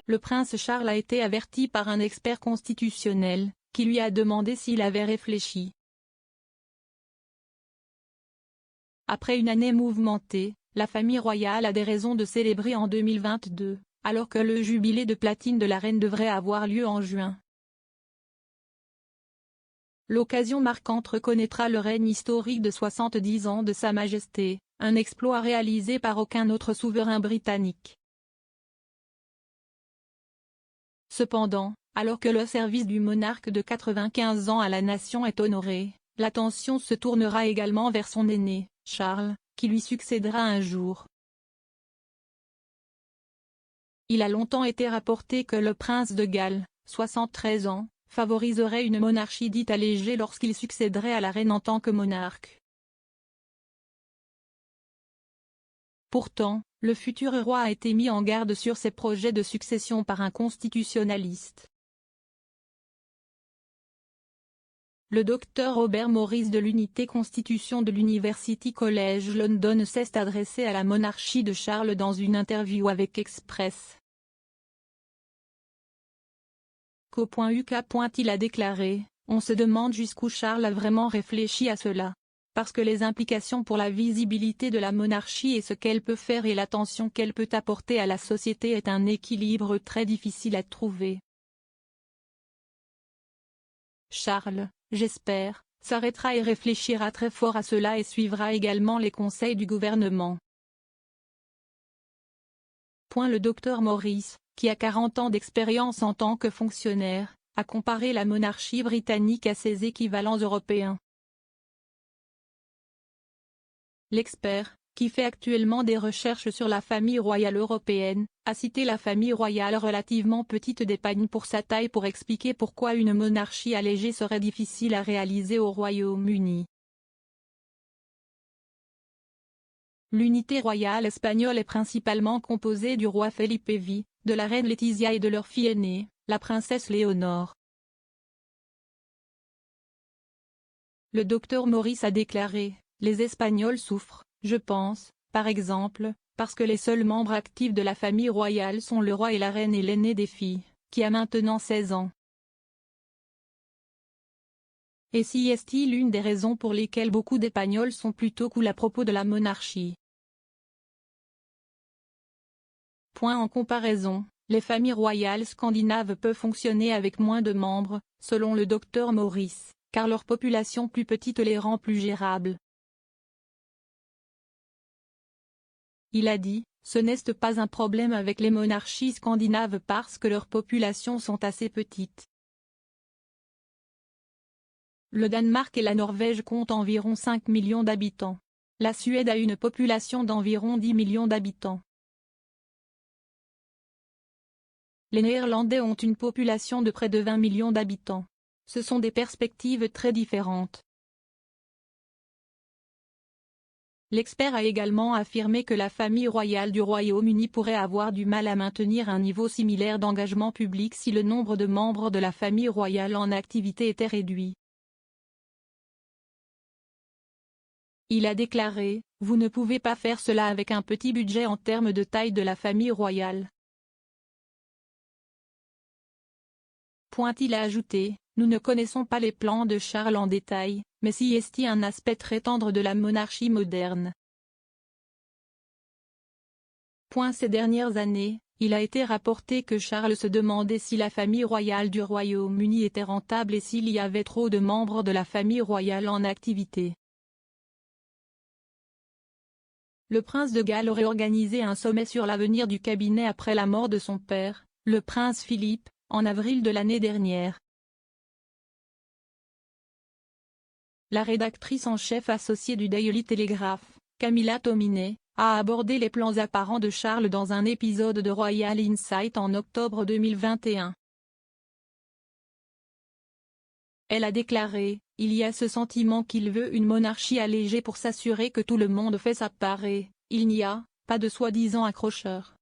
le prince Charles a été averti par un expert constitutionnel, qui lui a demandé s'il avait réfléchi. Après une année mouvementée, la famille royale a des raisons de célébrer en 2022, alors que le jubilé de platine de la reine devrait avoir lieu en juin. L'occasion marquante reconnaîtra le règne historique de 70 ans de Sa Majesté, un exploit réalisé par aucun autre souverain britannique. Cependant, alors que le service du monarque de 95 ans à la nation est honoré, l'attention se tournera également vers son aîné, Charles, qui lui succédera un jour. Il a longtemps été rapporté que le prince de Galles, 73 ans, favoriserait une monarchie dite allégée lorsqu'il succéderait à la reine en tant que monarque. Pourtant, le futur roi a été mis en garde sur ses projets de succession par un constitutionnaliste. Le docteur Robert Morris de l'unité Constitution de l'University College London s'est adressé à la monarchie de Charles dans une interview avec Express. Co.uk. Il a déclaré, « On se demande jusqu'où Charles a vraiment réfléchi à cela. Parce que les implications pour la visibilité de la monarchie et ce qu'elle peut faire et l'attention qu'elle peut apporter à la société est un équilibre très difficile à trouver. Charles, j'espère, s'arrêtera et réfléchira très fort à cela et suivra également les conseils du gouvernement. » Le docteur Morris, qui a 40 ans d'expérience en tant que fonctionnaire, a comparé la monarchie britannique à ses équivalents européens. L'expert, qui fait actuellement des recherches sur la famille royale européenne, a cité la famille royale relativement petite d'Espagne pour sa taille pour expliquer pourquoi une monarchie allégée serait difficile à réaliser au Royaume-Uni. L'unité royale espagnole est principalement composée du roi Felipe V, de la reine Letizia et de leur fille aînée, la princesse Léonore. Le docteur Morris a déclaré, « Les Espagnols souffrent, je pense, par exemple, parce que les seuls membres actifs de la famille royale sont le roi et la reine et l'aîné des filles, qui a maintenant 16 ans. Et si est l'une des raisons pour lesquelles beaucoup d'Espagnols sont plutôt cool à propos de la monarchie. » En comparaison, les familles royales scandinaves peuvent fonctionner avec moins de membres, selon le docteur Morris, car leur population plus petite les rend plus gérables. Il a dit, ce n'est pas un problème avec les monarchies scandinaves parce que leurs populations sont assez petites. Le Danemark et la Norvège comptent environ 5 millions d'habitants. La Suède a une population d'environ 10 millions d'habitants. Les Néerlandais ont une population de près de 20 millions d'habitants. Ce sont des perspectives très différentes. L'expert a également affirmé que la famille royale du Royaume-Uni pourrait avoir du mal à maintenir un niveau similaire d'engagement public si le nombre de membres de la famille royale en activité était réduit. Il a déclaré, « Vous ne pouvez pas faire cela avec un petit budget en termes de taille de la famille royale. » Il a ajouté, « Nous ne connaissons pas les plans de Charles en détail, mais si est un aspect très tendre de la monarchie moderne. » Ces dernières années, il a été rapporté que Charles se demandait si la famille royale du Royaume-Uni était rentable et s'il y avait trop de membres de la famille royale en activité. Le prince de Galles aurait organisé un sommet sur l'avenir du cabinet après la mort de son père, le prince Philippe, en avril de l'année dernière. La rédactrice en chef associée du Daily Telegraph, Camilla Tominey, a abordé les plans apparents de Charles dans un épisode de Royal Insight en octobre 2021. Elle a déclaré, « Il y a ce sentiment qu'il veut une monarchie allégée pour s'assurer que tout le monde fait sa part et, il n'y a, pas de soi-disant accrocheurs. »